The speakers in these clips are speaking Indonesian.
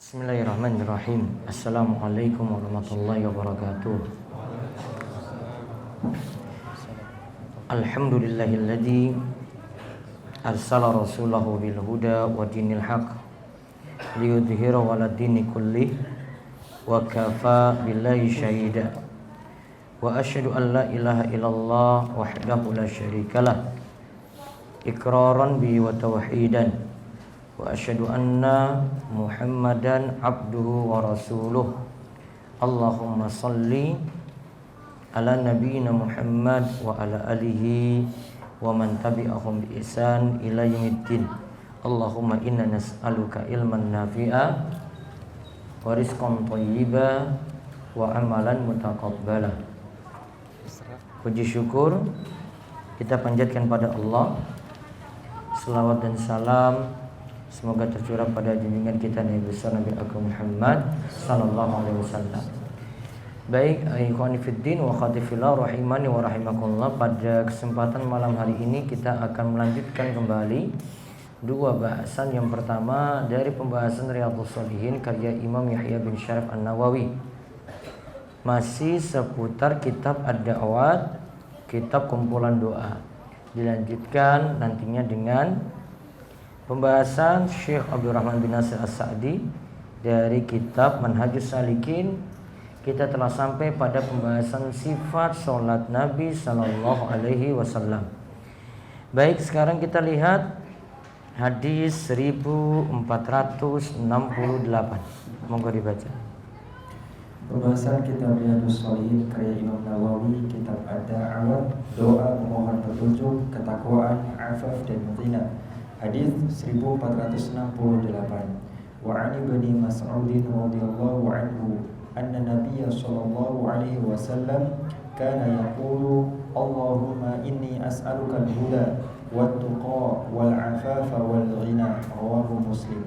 Bismillahirrahmanirrahim. Assalamualaikum warahmatullahi wabarakatuh. Alhamdulillahilladzi arsala rasulahu bil huda wa dinil haq liyudhhirahu 'ala dini kullih wa kafa billahi syahida. Wa asyhadu an la ilaha illallah wahdahu la syarikalah iqraran bi wa tauhidan. Wa asyhadu anna Muhammadan abduhu wa rasuluh. Allahumma salli ala nabiyyina Muhammad wa ala alihi wa man tabi'ahum bi ihsan ila yaumiddin. Allahumma inna nas'aluka ilman nafi'a wa rizqan thayyiba wa amalan mutaqabbala. Puji syukur kita panjatkan pada Allah. Selawat dan salam semoga tercurah pada junjungan kita Nabi besar Nabi Agung Muhammad sallallahu alaihi wasallam. Baik, ikhwani fiddin wa akhwati fillah rahimani wa rahimakumullah. Pada kesempatan malam hari ini kita akan melanjutkan kembali dua bahasan. Yang pertama dari pembahasan Riyadhus Shalihin karya Imam Yahya bin Syaraf An-Nawawi, masih seputar kitab Ad-Da'awat, kitab kumpulan doa. Dilanjutkan nantinya dengan pembahasan Syekh Abdurrahman bin Nasir As-Sa'di dari kitab Manhajus Salikin. Kita telah sampai pada pembahasan sifat sholat Nabi Sallallahu Alaihi Wasallam. Baik, sekarang kita lihat hadis 1468. Monggo dibaca. Pembahasan kitab Riyadhus Shalihin karya Imam Nawawi, kitab Ad-Da'awat, doa memohon petunjuk, ketakwaan, afaf dan ghina. Hadis 1468. Wa 'an Ibni Mas'ud radhiyallahu anhu anna Nabiyya sallallahu alaihi wasallam kana yaqulu Allahumma inni as'aluka al-huda wat-tuqa wal-'afafa wal-ghina. Rawahu Muslim.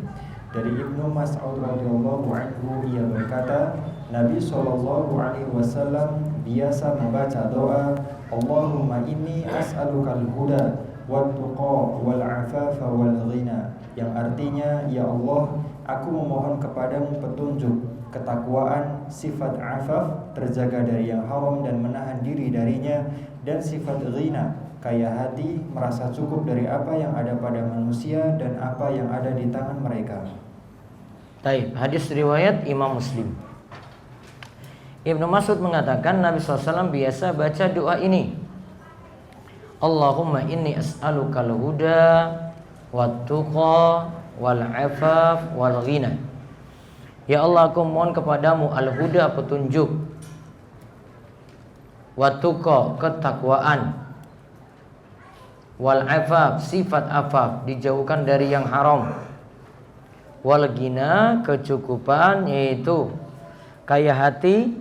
Dari Ibnu Mas'ud radhiyallahu anhu, ia berkata, Nabi sallallahu alaihi wasallam biasa membaca doa Allahumma inni as'aluka al-huda wat-tuqa wal-'afafa wal-ghina, yang artinya, ya Allah, aku memohon kepadamu petunjuk, ketakwaan, sifat afaf, terjaga dari yang haram dan menahan diri darinya, dan sifat ghina, kaya hati, merasa cukup dari apa yang ada pada manusia dan apa yang ada di tangan mereka. Taib, hadis riwayat Imam Muslim. Ibnu Mas'ud mengatakan Nabi SAW biasa baca doa ini, Allahumma inni as'alukal huda wat-tuqa wal-'afaf wal-ghina. Ya Allah, aku mohon kepadamu al-huda, petunjuk, wat-tuqa, ketakwaan, wal-'afaf, sifat afaf, dijauhkan dari yang haram, wal-ghina, kecukupan, yaitu kaya hati,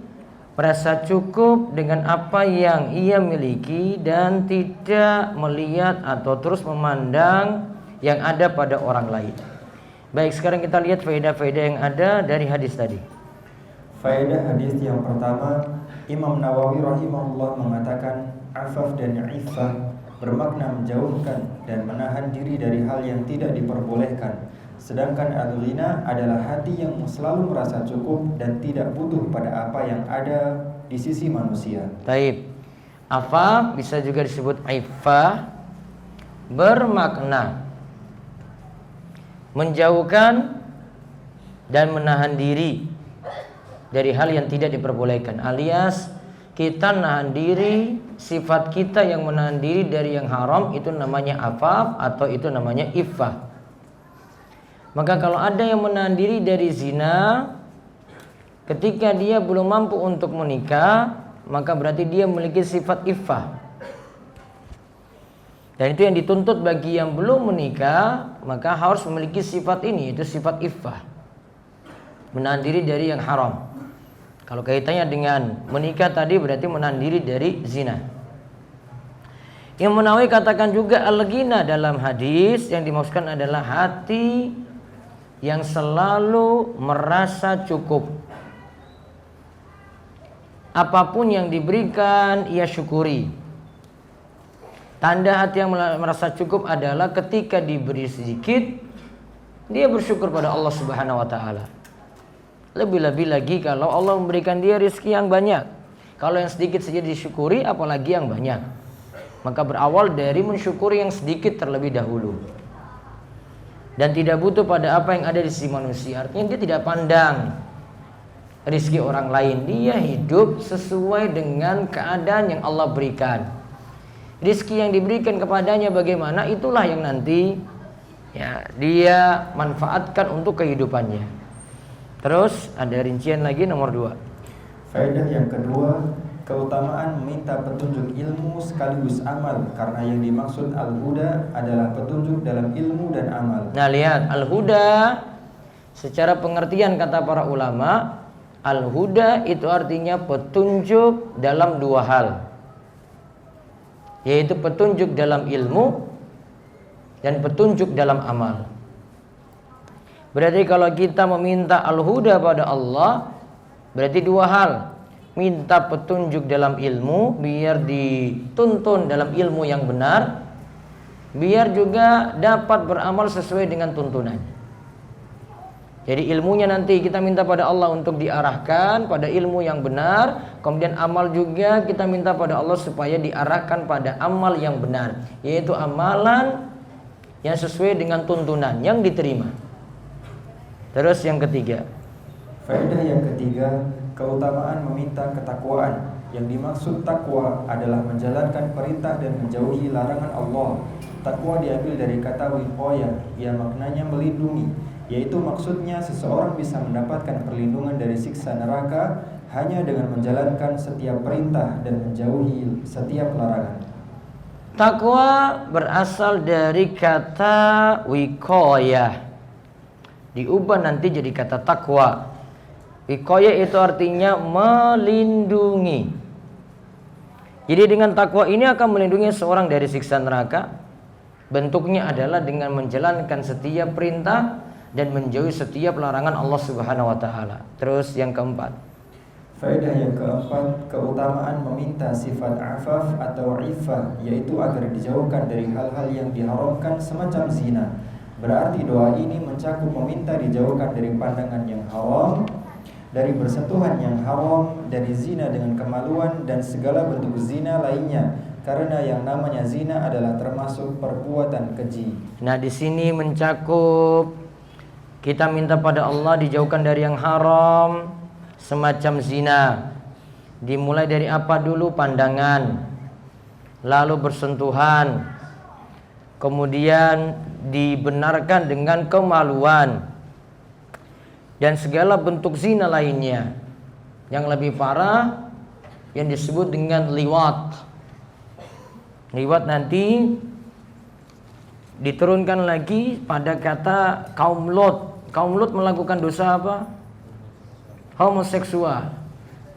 merasa cukup dengan apa yang ia miliki dan tidak melihat atau terus memandang yang ada pada orang lain. Baik, sekarang kita lihat faedah-faedah yang ada dari hadis tadi. Faedah hadis yang pertama, Imam Nawawi rahimahullah mengatakan afaf dan iffah bermakna menjauhkan dan menahan diri dari hal yang tidak diperbolehkan. Sedangkan al-ghina adalah hati yang selalu merasa cukup dan tidak butuh pada apa yang ada di sisi manusia. Taib. Afaf bisa juga disebut iffah, bermakna menjauhkan dan menahan diri dari hal yang tidak diperbolehkan, alias kita nahan diri, sifat kita yang menahan diri dari yang haram, itu namanya afaf atau itu namanya iffah. Maka kalau ada yang menahan diri dari zina ketika dia belum mampu untuk menikah, maka berarti dia memiliki sifat iffah. Dan itu yang dituntut bagi yang belum menikah, maka harus memiliki sifat ini, itu sifat iffah, menahan diri dari yang haram. Kalau kaitannya dengan menikah tadi berarti menahan diri dari zina. Imam Nawawi katakan juga al-ghina dalam hadis yang dimaksudkan adalah hati yang selalu merasa cukup. Apapun yang diberikan ia syukuri. Tanda hati yang merasa cukup adalah ketika diberi sedikit dia bersyukur pada Allah Subhanahu wa taala. Lebih-lebih lagi kalau Allah memberikan dia rezeki yang banyak. Kalau yang sedikit saja disyukuri, apalagi yang banyak. Maka berawal dari mensyukuri yang sedikit terlebih dahulu. Dan tidak butuh pada apa yang ada di sisi manusia. Artinya dia tidak pandang rezeki orang lain. Dia hidup sesuai dengan keadaan yang Allah berikan. Rezeki yang diberikan kepadanya bagaimana, itulah yang nanti ya dia manfaatkan untuk kehidupannya. Terus ada rincian lagi nomor 2. Faedah yang kedua, keutamaan meminta petunjuk ilmu sekaligus amal, karena yang dimaksud al-huda adalah petunjuk dalam ilmu dan amal. Nah lihat, al-huda secara pengertian kata para ulama, al-huda itu artinya petunjuk dalam 2 hal, yaitu petunjuk dalam ilmu dan petunjuk dalam amal. Berarti kalau kita meminta al-huda pada Allah, berarti 2 hal. Minta petunjuk dalam ilmu, biar dituntun dalam ilmu yang benar, biar juga dapat beramal sesuai dengan tuntunan. Jadi ilmunya nanti kita minta pada Allah untuk diarahkan pada ilmu yang benar. Kemudian amal juga kita minta pada Allah supaya diarahkan pada amal yang benar, yaitu amalan yang sesuai dengan tuntunan yang diterima. Terus yang ketiga, faedah yang ketiga, keutamaan meminta ketakwaan. Yang dimaksud takwa adalah menjalankan perintah dan menjauhi larangan Allah. Takwa diambil dari kata wiqayah, yang maknanya melindungi, yaitu maksudnya seseorang bisa mendapatkan perlindungan dari siksa neraka hanya dengan menjalankan setiap perintah dan menjauhi setiap larangan. Takwa berasal dari kata wiqayah, diubah nanti jadi kata takwa. Wiqayah itu artinya melindungi. Jadi dengan takwa ini akan melindungi seorang dari siksa neraka. Bentuknya adalah dengan menjalankan setiap perintah dan menjauhi setiap larangan Allah Subhanahu wa taala. Terus yang keempat, faedah yang keempat, keutamaan meminta sifat afaf atau iffah, yaitu agar dijauhkan dari hal-hal yang diharamkan semacam zina. Berarti doa ini mencakup meminta dijauhkan dari pandangan yang haram, dari bersentuhan yang haram, dari zina dengan kemaluan dan segala bentuk zina lainnya, karena yang namanya zina adalah termasuk perbuatan keji. Nah, di sini mencakup kita minta pada Allah dijauhkan dari yang haram semacam zina. Dimulai dari apa dulu? Pandangan, lalu bersentuhan, kemudian dibenarkan dengan kemaluan, dan segala bentuk zina lainnya. Yang lebih parah yang disebut dengan liwat. Liwat nanti diturunkan lagi pada kata kaum Lot. Kaum Lot melakukan dosa apa? Homoseksual.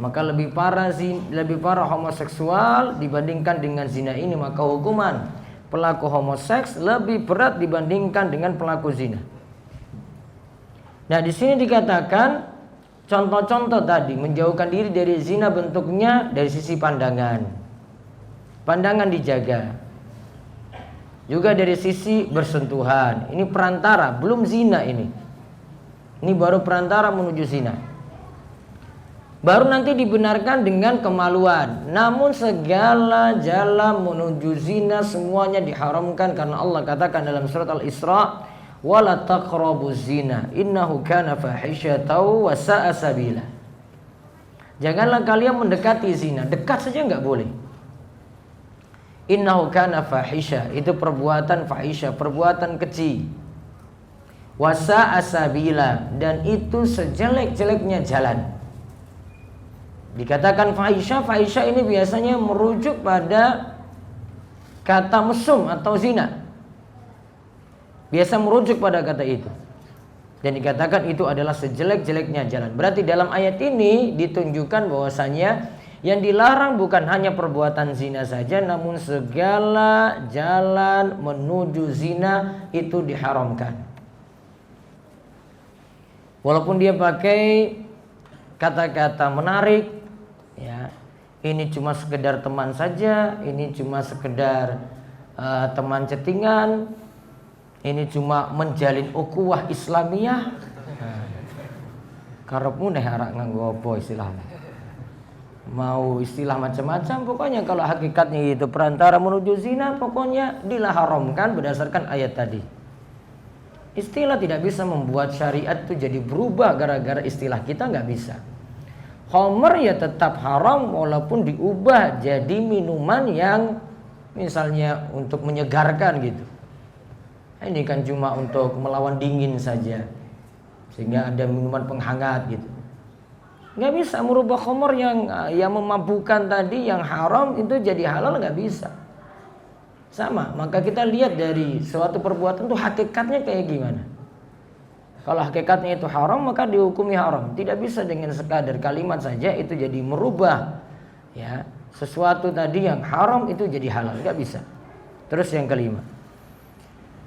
Maka lebih parah homoseksual dibandingkan dengan zina ini, maka hukuman pelaku homoseks lebih berat dibandingkan dengan pelaku zina. Nah, di sini dikatakan contoh-contoh tadi menjauhkan diri dari zina bentuknya dari sisi pandangan. Pandangan dijaga. Juga dari sisi bersentuhan. Ini perantara, belum zina ini. Ini baru perantara menuju zina. Baru nanti dibenarkan dengan kemaluan. Namun segala jalan menuju zina semuanya diharamkan, karena Allah katakan dalam surat Al-Isra, wala taqrabuz zina innahu kana fahisyatan wa sa'a sabila. Janganlah kalian mendekati zina, dekat saja enggak boleh. Innahu kana fahisya, itu perbuatan fahisya, perbuatan keji. Wa sa'a sabila, dan itu sejelek-jeleknya jalan. Dikatakan fahisya ini biasanya merujuk pada kata mesum atau zina. Biasa merujuk pada kata itu. Dan dikatakan itu adalah sejelek-jeleknya jalan. Berarti dalam ayat ini ditunjukkan bahwasanya yang dilarang bukan hanya perbuatan zina saja, namun segala jalan menuju zina itu diharamkan. Walaupun dia pakai kata-kata menarik, ya, ini cuma sekedar teman saja, ini cuma sekedar teman chattingan, ini cuma menjalin ukhuwah Islamiyah. Karepmu neh arak nganggo apa istilahnya. Mau istilah macam-macam, pokoknya kalau hakikatnya itu perantara menuju zina, pokoknya diharamkan berdasarkan ayat tadi. Istilah tidak bisa membuat syariat itu jadi berubah gara-gara istilah kita, nggak bisa. Khamr ya tetap haram walaupun diubah jadi minuman yang misalnya untuk menyegarkan gitu. Ini kan cuma untuk melawan dingin saja, sehingga ada minuman penghangat gitu. Nggak bisa merubah khamr yang memabukkan tadi, yang haram itu jadi halal, nggak bisa. Sama, maka kita lihat dari suatu perbuatan itu hakikatnya kayak gimana. Kalau hakikatnya itu haram, maka dihukumi haram. Tidak bisa dengan sekadar kalimat saja itu jadi merubah ya sesuatu tadi yang haram itu jadi halal, nggak bisa. Terus yang kelima.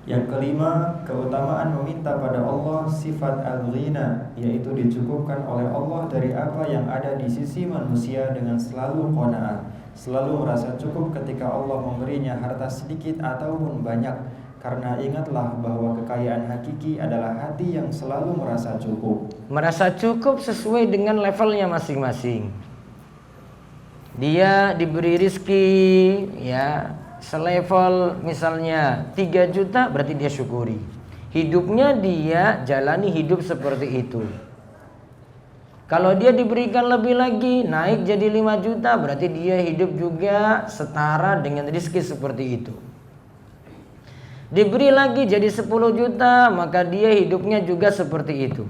Yang kelima, keutamaan meminta pada Allah sifat al-ghina, yaitu dicukupkan oleh Allah dari apa yang ada di sisi manusia dengan selalu qanaah, selalu merasa cukup ketika Allah memberinya harta sedikit ataupun banyak. Karena ingatlah bahwa kekayaan hakiki adalah hati yang selalu merasa cukup. Merasa cukup sesuai dengan levelnya masing-masing. Dia diberi rizki ya selevel misalnya 3 juta, berarti dia syukuri. Hidupnya dia jalani hidup seperti itu. Kalau dia diberikan lebih lagi, naik jadi 5 juta, berarti dia hidup juga setara dengan rizki seperti itu. Diberi lagi jadi 10 juta, maka dia hidupnya juga seperti itu.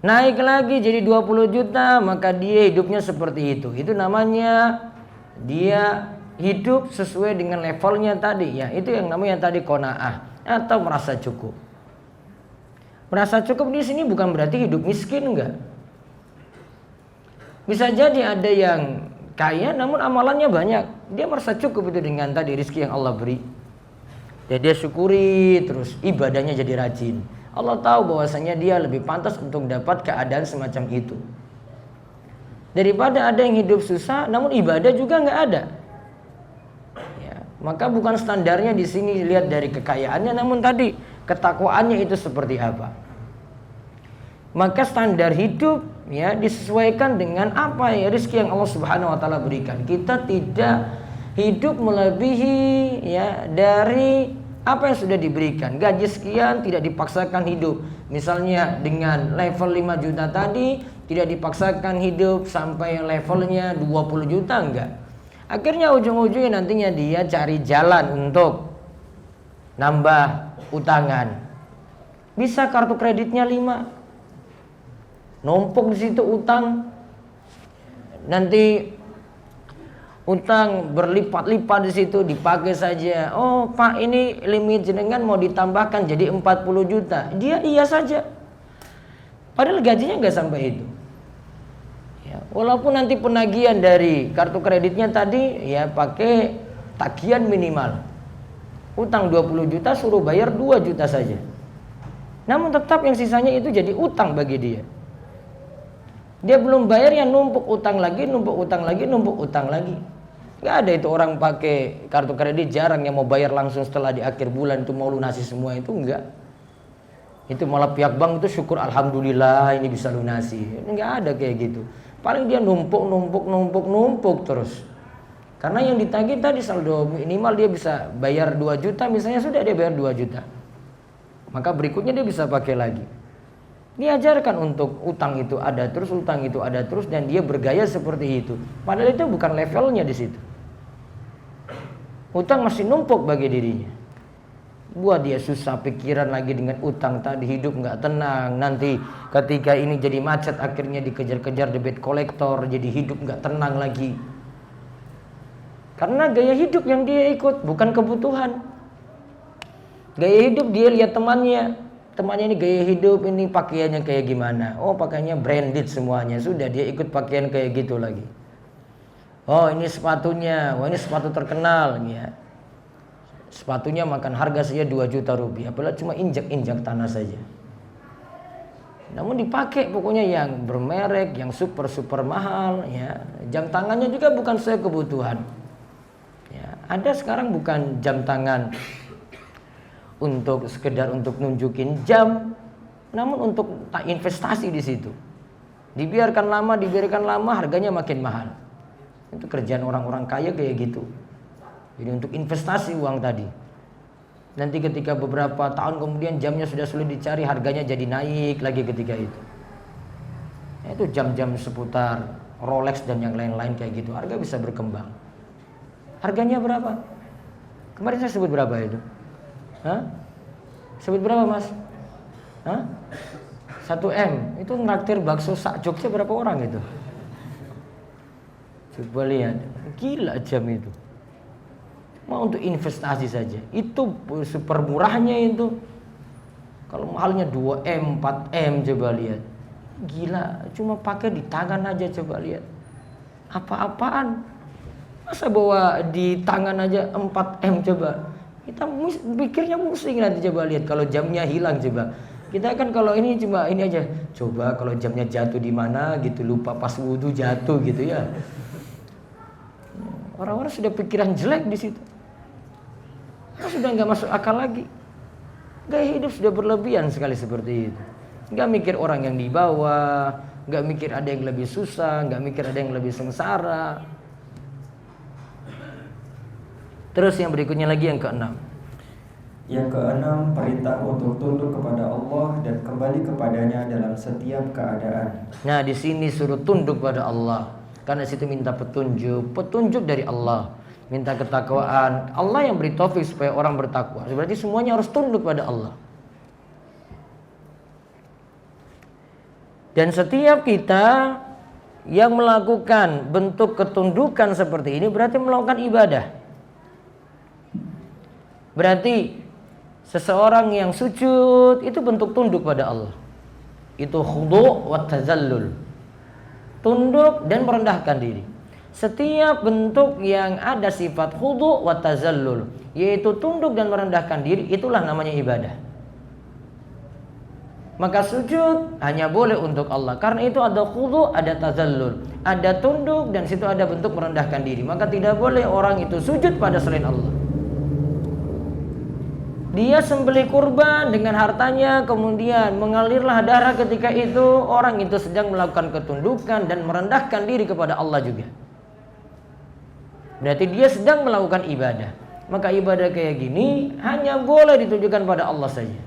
Naik lagi jadi 20 juta, maka dia hidupnya seperti itu. Itu namanya dia hidup sesuai dengan levelnya tadi ya. Itu yang namanya tadi qanaah atau merasa cukup. Merasa cukup di sini bukan berarti hidup miskin, enggak. Bisa jadi ada yang kaya namun amalannya banyak. Dia merasa cukup itu dengan tadi rezeki yang Allah beri. Ya dia syukuri terus, ibadahnya jadi rajin. Allah tahu bahwasanya dia lebih pantas untuk dapat keadaan semacam itu. Daripada ada yang hidup susah namun ibadah juga nggak ada. Maka bukan standarnya di sini lihat dari kekayaannya, namun tadi ketakwaannya itu seperti apa. Maka standar hidup ya disesuaikan dengan apa ya rezeki yang Allah Subhanahu wa taala berikan. Kita tidak hidup melebihi ya dari apa yang sudah diberikan. Gaji sekian tidak dipaksakan hidup. Misalnya dengan level 5 juta tadi tidak dipaksakan hidup sampai levelnya 20 juta, enggak. Akhirnya ujung-ujungnya nantinya dia cari jalan untuk nambah utangan. Bisa kartu kreditnya 5. Numpuk di situ utang. Nanti utang berlipat-lipat di situ dipakai saja. Oh, Pak, ini limit jenengan mau ditambahkan jadi 40 juta. Dia iya saja. Padahal gajinya enggak sampai itu. Ya, walaupun nanti penagihan dari kartu kreditnya tadi ya pakai tagihan minimal. Utang 20 juta suruh bayar 2 juta saja. Namun tetap yang sisanya itu jadi utang bagi dia. Dia belum bayar ya numpuk utang lagi, numpuk utang lagi, numpuk utang lagi. Gak ada itu orang pakai kartu kredit, jarang yang mau bayar langsung setelah di akhir bulan itu mau lunasi semua, itu enggak. Itu malah pihak bank itu syukur alhamdulillah ini bisa lunasi. Enggak ada kayak gitu. Paling dia numpuk terus. Karena yang ditagih tadi saldo minimal dia bisa bayar 2 juta misalnya, sudah dia bayar 2 juta. Maka berikutnya dia bisa pakai lagi. Diajarkan untuk utang itu ada terus, utang itu ada terus, dan dia bergaya seperti itu. Padahal itu bukan levelnya di situ. Utang masih numpuk bagi dirinya. Buat dia susah pikiran lagi dengan utang tadi, hidup nggak tenang. Nanti ketika ini jadi macet akhirnya dikejar-kejar debit kolektor, jadi hidup nggak tenang lagi. Karena gaya hidup yang dia ikut bukan kebutuhan. Gaya hidup dia lihat temannya ini gaya hidup, ini pakaiannya kayak gimana. Oh, pakaiannya branded semuanya. Sudah dia ikut pakaian kayak gitu lagi. Oh, ini sepatunya, wah ini sepatu terkenal ya. Sepatunya makan harga saja 2 juta rupiah, padahal cuma injak-injak tanah saja. Namun dipakai pokoknya yang bermerek, yang super mahal ya. Jam tangannya juga bukan sesuai kebutuhan. Ya, ada sekarang bukan jam tangan untuk sekedar untuk nunjukin jam, namun untuk investasi di situ. Dibiarkan lama, harganya makin mahal. Itu kerjaan orang-orang kaya kayak gitu. Jadi untuk investasi uang tadi. Nanti ketika beberapa tahun kemudian jamnya sudah sulit dicari, harganya jadi naik lagi ketika itu. Itu jam-jam seputar Rolex dan yang lain-lain kayak gitu, harga bisa berkembang. Harganya berapa? Kemarin saya sebut berapa itu? Hah? Sebut berapa mas? Hah? 1M. Itu ngeraktir bakso sak Jogja berapa orang itu? Coba lihat, gila jam itu. Mau untuk investasi saja, itu super murahnya itu. Kalau mahalnya 2M, 4M, coba lihat. Gila, cuma pakai di tangan aja, coba lihat. Apa-apaan? Masa bawa di tangan aja 4M coba. Kita pikirnya pusing nanti, coba lihat kalau jamnya hilang coba. Kita kan kalau ini cuma ini aja. Coba kalau jamnya jatuh di mana gitu, lupa pas wudhu jatuh gitu ya. Orang-orang sudah pikiran jelek di situ. Sudah nggak masuk akal lagi. Gaya hidup sudah berlebihan sekali seperti itu. Nggak mikir orang yang di bawah, nggak mikir ada yang lebih susah, nggak mikir ada yang lebih sengsara. Terus yang berikutnya lagi yang keenam. Yang keenam, perintah untuk tunduk kepada Allah dan kembali kepadanya dalam setiap keadaan. Nah, di sini suruh tunduk pada Allah. Karena situ minta petunjuk dari Allah, minta ketakwaan. Allah yang beri taufik supaya orang bertakwa. Berarti semuanya harus tunduk pada Allah. Dan setiap kita yang melakukan bentuk ketundukan seperti ini berarti melakukan ibadah. Berarti seseorang yang sujud itu bentuk tunduk pada Allah. Itu khudu' wa tazallul. Tunduk dan merendahkan diri. Setiap bentuk yang ada sifat khudu' wa tazallul, yaitu tunduk dan merendahkan diri, itulah namanya ibadah. Maka sujud hanya boleh untuk Allah. Karena itu ada khudu', ada tazallul, ada tunduk, dan situ ada bentuk merendahkan diri. Maka tidak boleh orang itu sujud pada selain Allah. Dia sembelih kurban dengan hartanya, kemudian mengalirlah darah ketika itu, orang itu sedang melakukan ketundukan dan merendahkan diri kepada Allah juga. Berarti dia sedang melakukan ibadah. Maka ibadah kayak gini hanya boleh ditujukan pada Allah saja.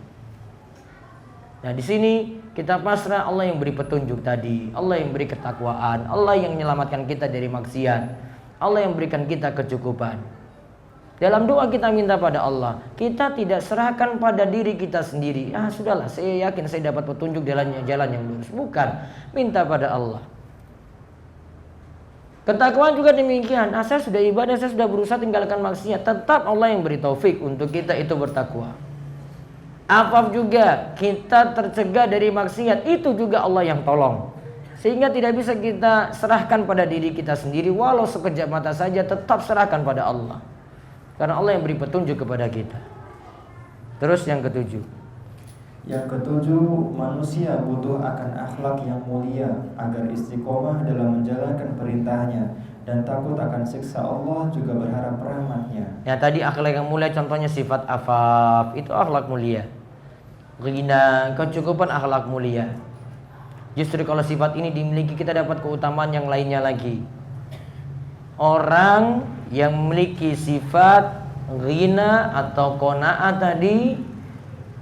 Nah, di sini kita pasrah, Allah yang beri petunjuk tadi, Allah yang beri ketakwaan, Allah yang menyelamatkan kita dari maksiat, Allah yang berikan kita kecukupan. Dalam doa kita minta pada Allah, kita tidak serahkan pada diri kita sendiri. Sudahlah, saya yakin saya dapat petunjuk jalan yang lurus. Bukan, minta pada Allah. Ketakwaan juga demikian. Saya sudah ibadah, saya sudah berusaha tinggalkan maksiat. Tetap Allah yang beri taufik untuk kita itu bertakwa. Apa juga kita tercegah dari maksiat, itu juga Allah yang tolong. Sehingga tidak bisa kita serahkan pada diri kita sendiri. Walau sekejap mata saja, tetap serahkan pada Allah. Karena Allah yang beri petunjuk kepada kita. Terus yang ketujuh. Yang ketujuh, manusia butuh akan akhlak yang mulia agar istiqomah dalam menjalankan perintahnya dan takut akan siksa Allah, juga berharap rahmatnya. Ya, tadi akhlak yang mulia contohnya sifat afaf, itu akhlak mulia. Ghina, kecukupan, akhlak mulia. Justru kalau sifat ini dimiliki, kita dapat keutamaan yang lainnya lagi. Orang yang memiliki sifat ghina atau qanaah tadi,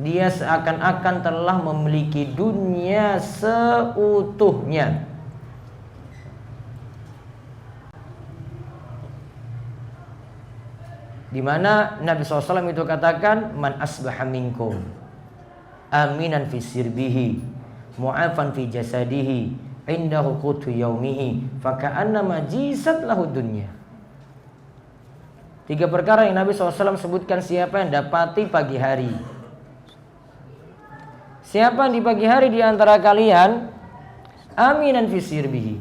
dia seakan-akan telah memiliki dunia seutuhnya. Di mana Nabi SAW itu katakan, man asbaha minkum aminan fi sirbihi mu'afan fi jasadihi indahu qutu yaumihi faka'annama jisat lahu dunya. 3 perkara yang Nabi SAW sebutkan siapa yang dapati pagi hari. Siapa di pagi hari di antara kalian aminan fi sirbihi,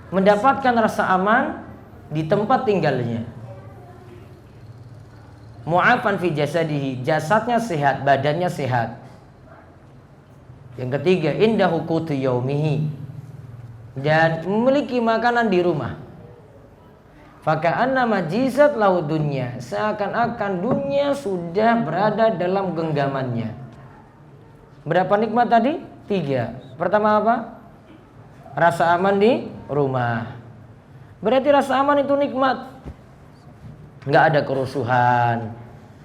mendapatkan rasa aman di tempat tinggalnya, mu'afan fi jasadihi, jasadnya sehat, badannya sehat. Yang ketiga, indahu qutu yaumihi, dan memiliki makanan di rumah. Faka'annama jizat lahu dunya, seakan-akan dunia sudah berada dalam genggamannya. Berapa nikmat tadi? 3. Pertama apa? Rasa aman di rumah. Berarti rasa aman itu nikmat. Nggak ada kerusuhan,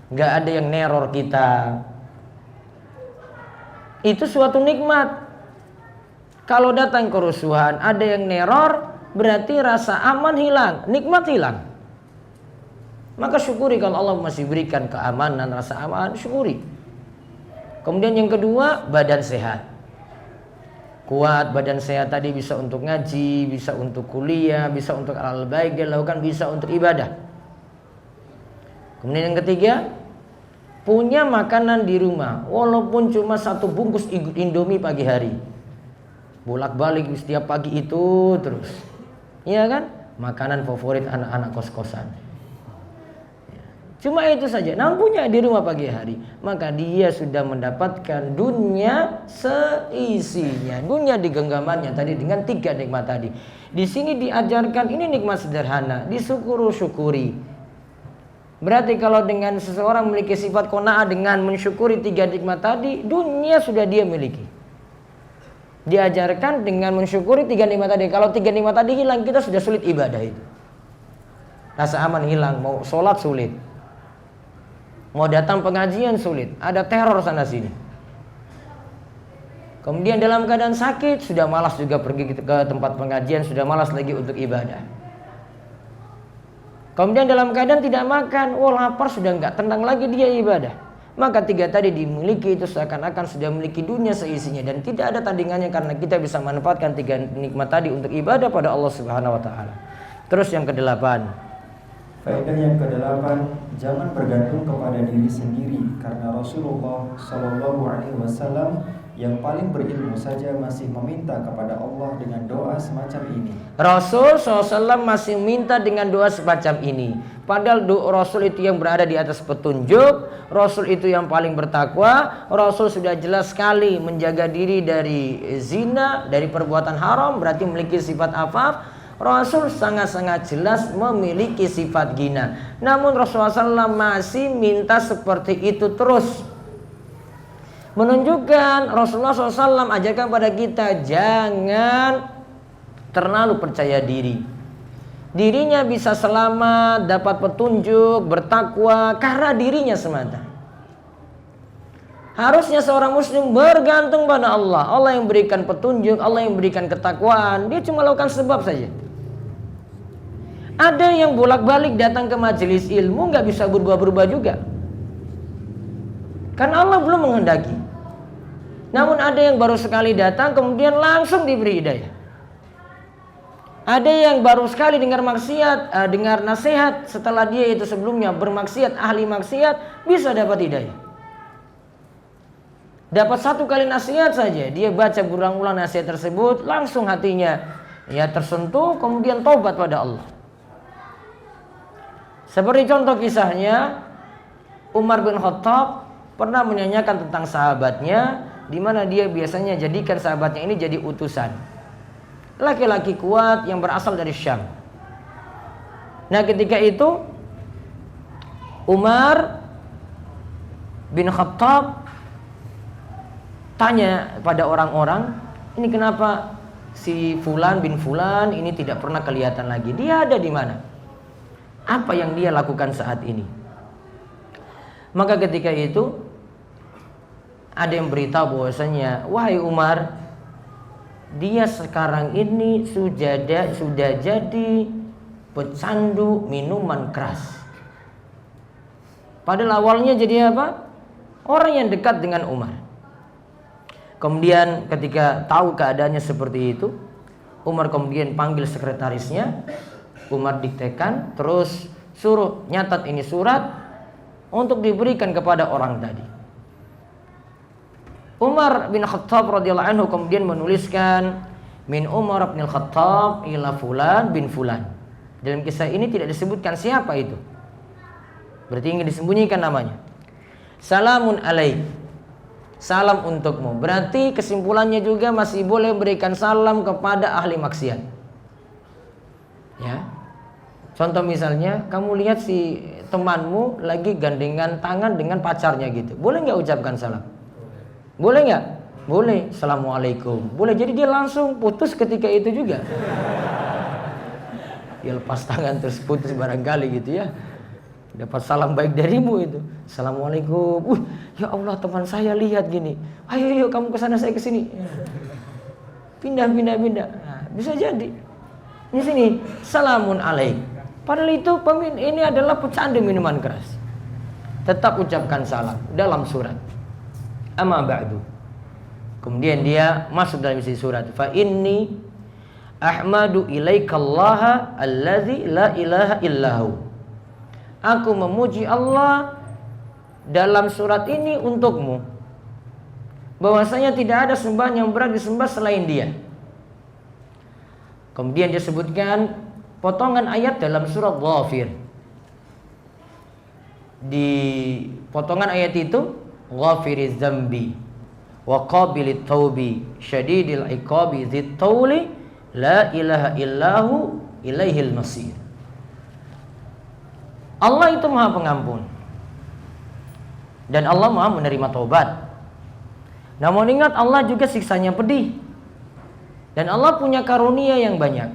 nggak ada yang neror kita. Itu suatu nikmat. Kalau datang kerusuhan, ada yang neror, berarti rasa aman hilang, nikmat hilang. Maka syukuri kalau Allah masih berikan keamanan, rasa aman, syukuri. Kemudian yang kedua, badan sehat. Kuat, badan sehat tadi bisa untuk ngaji, bisa untuk kuliah, bisa untuk hal baik dia lakukan, bisa untuk ibadah. Kemudian yang ketiga, punya makanan di rumah, walaupun cuma 1 bungkus Indomie pagi hari. Bolak-balik setiap pagi itu terus. Iya kan? Makanan favorit anak-anak kos-kosan. Cuma itu saja, namun punya di rumah pagi hari, maka dia sudah mendapatkan dunia seisinya. Dunia di genggamannya tadi dengan 3 nikmat tadi. Di sini diajarkan ini nikmat sederhana, syukuri. Berarti kalau dengan seseorang memiliki sifat qanaah dengan mensyukuri 3 nikmat tadi, dunia sudah dia miliki. Diajarkan dengan mensyukuri 3 nikmat tadi. Kalau 3 nikmat tadi hilang, kita sudah sulit ibadah itu. Rasa aman hilang, mau sholat sulit. Mau datang pengajian sulit, ada teror sana sini. Kemudian dalam keadaan sakit, sudah malas juga pergi ke tempat pengajian, sudah malas lagi untuk ibadah. Kemudian dalam keadaan tidak makan, lapar, sudah enggak tenang lagi dia ibadah. Maka 3 tadi dimiliki itu seakan-akan sudah memiliki dunia seisinya, dan tidak ada tandingannya karena kita bisa manfaatkan 3 nikmat tadi untuk ibadah pada Allah Subhanahu wa taala. Terus yang ke-8. Faedah yang ke-8, jangan bergantung kepada diri sendiri, karena Rasulullah Shallallahu Alaihi Wasallam yang paling berilmu saja masih meminta kepada Allah dengan doa semacam ini. Rasul SAW masih minta dengan doa semacam ini. Padahal Rasul itu yang berada di atas petunjuk, Rasul itu yang paling bertakwa, Rasul sudah jelas sekali menjaga diri dari zina, dari perbuatan haram, berarti memiliki sifat afaf. Rasul sangat-sangat jelas memiliki sifat ghina. Namun Rasulullah SAW masih minta seperti itu terus. Menunjukkan Rasulullah SAW ajarkan pada kita jangan terlalu percaya diri. Dirinya bisa selamat, dapat petunjuk, bertakwa karena dirinya semata. Harusnya seorang muslim bergantung pada Allah. Allah yang berikan petunjuk, Allah yang berikan ketakwaan. Dia cuma lakukan sebab saja. Ada yang bolak-balik datang ke majelis ilmu nggak bisa berubah-berubah juga, karena Allah belum menghendaki. Namun ada yang baru sekali datang kemudian langsung diberi hidayah. Ada yang baru sekali dengar maksiat, dengar nasihat setelah dia itu sebelumnya bermaksiat, ahli maksiat, bisa dapat hidayah. Dapat 1 kali nasihat saja, dia baca berulang-ulang nasihat tersebut, langsung hatinya tersentuh, kemudian taubat pada Allah. Seperti contoh kisahnya, Umar bin Khattab pernah menyanyikan tentang sahabatnya, di mana dia biasanya jadikan sahabatnya ini jadi utusan. Laki-laki kuat yang berasal dari Syam. Nah ketika itu Umar bin Khattab tanya pada orang-orang, ini kenapa si Fulan bin Fulan ini tidak pernah kelihatan lagi? Dia ada di mana? Apa yang dia lakukan saat ini? Maka ketika itu ada yang beritahu bahwasanya, wahai Umar, dia sekarang ini sudah jadi pecandu minuman keras. Padahal awalnya jadi apa? Orang yang dekat dengan Umar. Kemudian ketika tahu keadaannya seperti itu, Umar kemudian panggil sekretarisnya, Umar diktekan, terus suruh nyatat ini surat untuk diberikan kepada orang tadi. Umar bin Khattab radhiyallahu anhu kemudian menuliskan min Umar bin Khattab ila fulan bin fulan. Dalam kisah ini tidak disebutkan siapa itu, berarti ingin disembunyikan namanya. Salamun alaik, salam untukmu. Berarti kesimpulannya juga masih boleh berikan salam kepada ahli maksiat. Ya. Contoh misalnya, kamu lihat si temanmu lagi gandengan tangan dengan pacarnya gitu, boleh nggak ucapkan salam? Boleh nggak? Boleh. Assalamualaikum. Boleh. Jadi dia langsung putus ketika itu juga. Dia lepas tangan terus putus barangkali gitu ya. Dapat salam baik darimu itu. Assalamualaikum. Ya Allah, teman saya lihat gini. Ayo kamu ke sana, saya ke sini. Pindah. Nah, bisa jadi. Di sini salamun alaik. Padahal itu ini adalah pecandu minuman keras. Tetap ucapkan salam dalam surat. Amma ba'du. Kemudian dia masuk dalam isi surat. Fa inni ahmadu ilaikallaha allazi la ilaha illahu. Aku memuji Allah dalam surat ini untukmu, bahwasanya tidak ada sembahan yang berhak disembah selain Dia. Kemudian dia sebutkan potongan ayat dalam surat Ghafir. Di potongan ayat itu, ghafiriz dzambi wa qabilit taubi syadidil iqabi dzit tauli la ilaha illahu ilaihil masir. Allah itu Maha Pengampun dan Allah Maha menerima taubat. Namun ingat, Allah juga siksanya pedih. Dan Allah punya karunia yang banyak.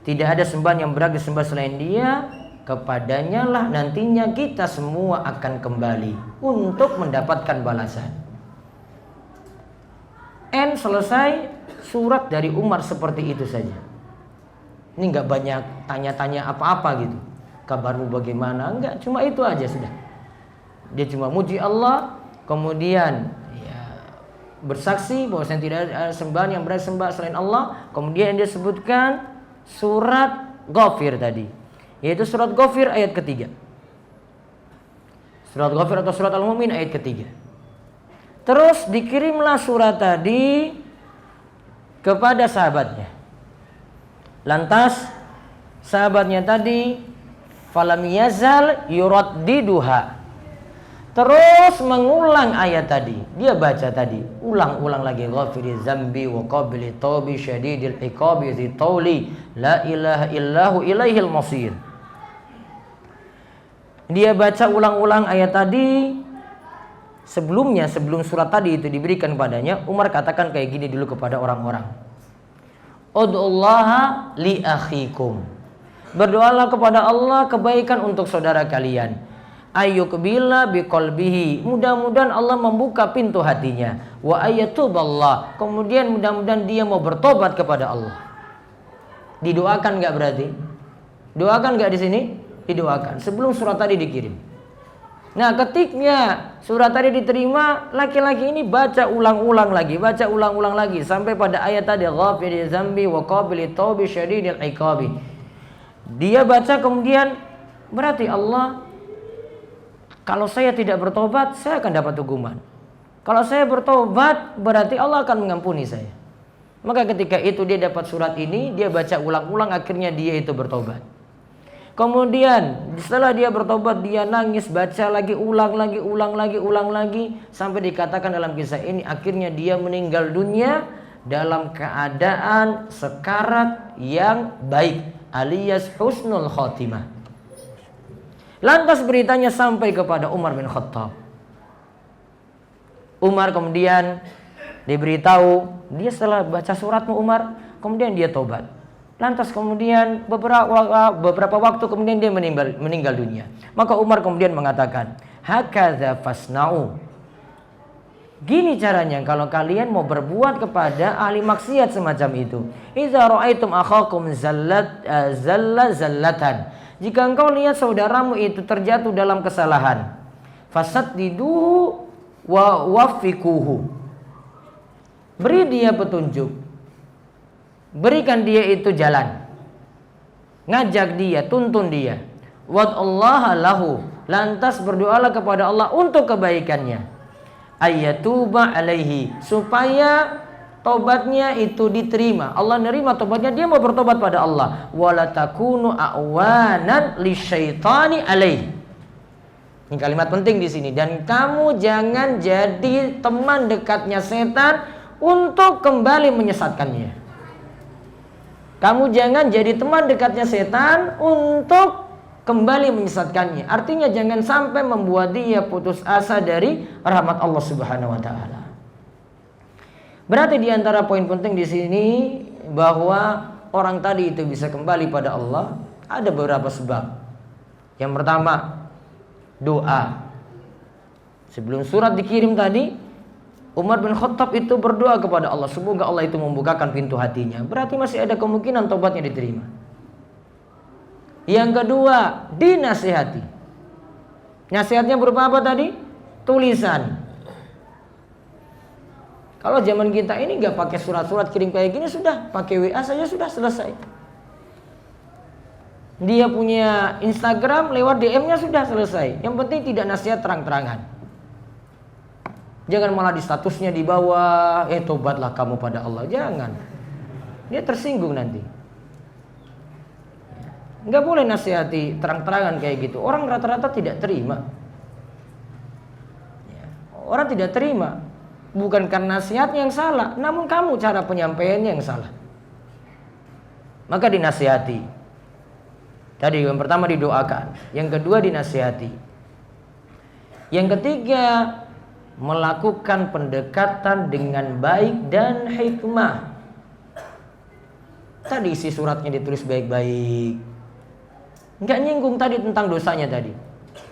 Tidak ada sembahan yang berhak disembah selain Dia. Kepadanya lah nantinya kita semua akan kembali untuk mendapatkan balasan. Selesai surat dari Umar seperti itu saja. Ini nggak banyak tanya-tanya apa-apa gitu. Kabarmu bagaimana? Enggak, cuma itu aja sudah. Dia cuma muji Allah, kemudian ya, bersaksi bahwasanya tidak ada sembahan yang berhak disembah selain Allah. Kemudian dia sebutkan surat Ghafir tadi, yaitu surat Ghafir ayat ketiga. Surat Ghafir atau surat Al-Mu'min ayat ketiga. Terus dikirimlah surat tadi kepada sahabatnya. Lantas sahabatnya tadi falam yazal yuraddiduha, terus mengulang ayat tadi. Dia baca tadi, ulang-ulang lagi. Ghafiriz zambi wa qabilit taubi syadidil iqabi dzit tauli la ilaha illahu ilaihil masir. Dia baca ulang-ulang ayat tadi. Sebelumnya, sebelum surat tadi itu diberikan padanya, Umar katakan kayak gini dulu kepada orang-orang. Ud'ullaha li akhikum. Berdoalah kepada Allah kebaikan untuk saudara kalian. Ayyukbila biqalbihi. Mudah-mudahan Allah membuka pintu hatinya. Wa ayyatuballah. Kemudian mudah-mudahan dia mau bertobat kepada Allah. Didoakan enggak berarti? Doakan enggak di sini? Didoakan sebelum surat tadi dikirim. Nah, ketika surat tadi diterima, laki-laki ini baca ulang-ulang lagi sampai pada ayat tadi, ghafiriz zambi wa qabilit taubi syadidil iqabi. Dia baca kemudian, berarti Allah, kalau saya tidak bertobat, saya akan dapat hukuman. Kalau saya bertobat, berarti Allah akan mengampuni saya. Maka ketika itu dia dapat surat ini, dia baca ulang-ulang, akhirnya dia itu bertobat. Kemudian setelah dia bertobat, dia nangis, baca lagi, ulang lagi, sampai dikatakan dalam kisah ini akhirnya dia meninggal dunia dalam keadaan sekarat yang baik, alias husnul khotimah. Lantas beritanya sampai kepada Umar bin Khattab. Umar kemudian diberitahu, dia setelah baca suratmu Umar, kemudian dia tobat. Lantas kemudian beberapa waktu kemudian dia meninggal dunia. Maka Umar kemudian mengatakan, hakadza fasna'u. Gini caranya kalau kalian mau berbuat kepada ahli maksiat semacam itu. Idza ra'aitum akhakum zallatan. Jika engkau lihat saudaramu itu terjatuh dalam kesalahan, fasaddiduhu wa waffiquhu. Beri dia petunjuk. Berikan dia itu jalan. Ngajak dia, tuntun dia. Wad'allaha lahu. Lantas berdoalah kepada Allah untuk kebaikannya. Ayyatuba alaihi. Supaya tobatnya itu diterima. Allah nerima tobatnya, dia mau bertobat pada Allah. Wala takunu a'wanan lisyaitani alaihi. Ini kalimat penting di sini. Dan kamu jangan jadi teman dekatnya setan untuk kembali menyesatkannya. Kamu jangan jadi teman dekatnya setan untuk kembali menyesatkannya. Artinya jangan sampai membuat dia putus asa dari rahmat Allah Subhanahu wa taala. Berarti di antara poin penting di sini bahwa orang tadi itu bisa kembali pada Allah ada beberapa sebab. Yang pertama, doa. Sebelum surat dikirim tadi, Umar bin Khattab itu berdoa kepada Allah, semoga Allah itu membukakan pintu hatinya. Berarti masih ada kemungkinan tobatnya diterima. Yang kedua, dinasihati. Nasihatnya berupa apa tadi? Tulisan. Kalau zaman kita ini nggak pakai surat-surat kirim kayak gini, sudah pakai WA saja sudah selesai. Dia punya Instagram, lewat DM-nya sudah selesai. Yang penting tidak nasihat terang-terangan. Jangan malah di statusnya di bawah, tobatlah kamu pada Allah. Jangan. Dia tersinggung nanti. Nggak boleh nasihati terang-terangan kayak gitu. Orang rata-rata tidak terima. Orang tidak terima. Bukan karena nasihatnya yang salah, namun kamu cara penyampaiannya yang salah. Maka dinasihati. Tadi yang pertama didoakan, yang kedua dinasihati. Yang ketiga, melakukan pendekatan dengan baik dan hikmah. Tadi isi suratnya ditulis baik-baik. Enggak nyinggung tadi tentang dosanya tadi.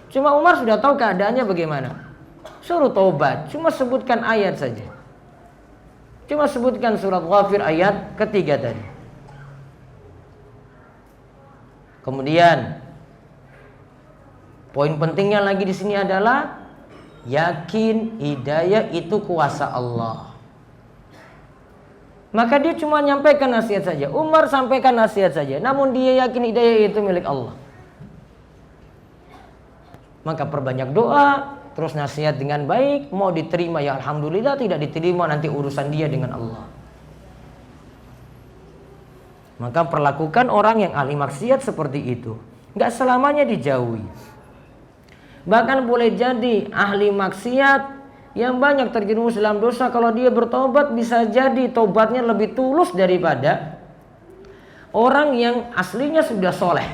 Cuma Umar sudah tahu keadaannya bagaimana. Suruh taubat, cuma sebutkan ayat saja. Cuma sebutkan surat Ghafir ayat ketiga tadi. Kemudian poin pentingnya lagi di sini adalah yakin hidayah itu kuasa Allah. Maka dia cuma nyampaikan nasihat saja. Umar sampaikan nasihat saja, namun dia yakin hidayah itu milik Allah. Maka perbanyak doa, terus nasihat dengan baik, mau diterima ya alhamdulillah, tidak diterima nanti urusan dia dengan Allah. Maka perlakukan orang yang ahli maksiat seperti itu. Gak selamanya dijauhi. Bahkan boleh jadi ahli maksiat yang banyak terjerumus dalam dosa, kalau dia bertobat bisa jadi tobatnya lebih tulus daripada orang yang aslinya sudah soleh.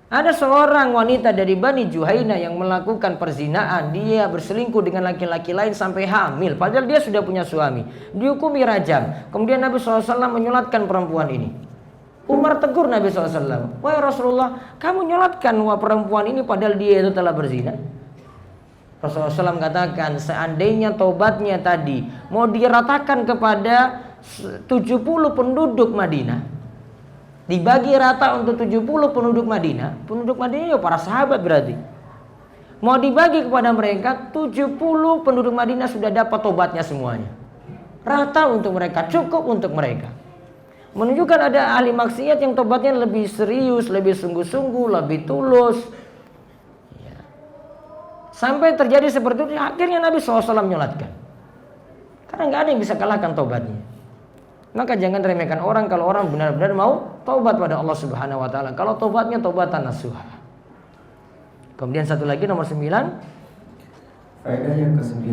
Ada seorang wanita dari Bani Juhaina yang melakukan perzinaan. Dia berselingkuh dengan laki-laki lain sampai hamil, padahal dia sudah punya suami. Dihukumi rajam. Kemudian Nabi SAW menyolatkan perempuan ini. Umar tegur Nabi SAW, wahai Rasulullah, kamu nyolatkan perempuan ini padahal dia itu telah berzina. Rasulullah SAW katakan, seandainya taubatnya tadi mau diratakan kepada 70 penduduk Madinah, dibagi rata untuk 70 penduduk Madinah ya para sahabat berarti. Mau dibagi kepada mereka, 70 penduduk Madinah sudah dapat tobatnya semuanya. Rata untuk mereka, cukup untuk mereka. Menunjukkan ada ahli maksiat yang tobatnya lebih serius, lebih sungguh-sungguh, lebih tulus. Ya. Sampai terjadi seperti itu, akhirnya Nabi SAW menyolatkan. Karena nggak ada yang bisa kalahkan tobatnya. Maka jangan remehkan orang kalau orang benar-benar mau taubat pada Allah Subhanahu wa taala. Kalau taubatnya taubatan nasuha. Kemudian satu lagi nomor 9. Faedah yang ke-9,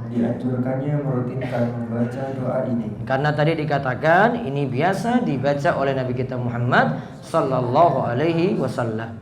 dianjurkannya merutinkan membaca doa ini. Karena tadi dikatakan ini biasa dibaca oleh Nabi kita Muhammad sallallahu alaihi wasallam.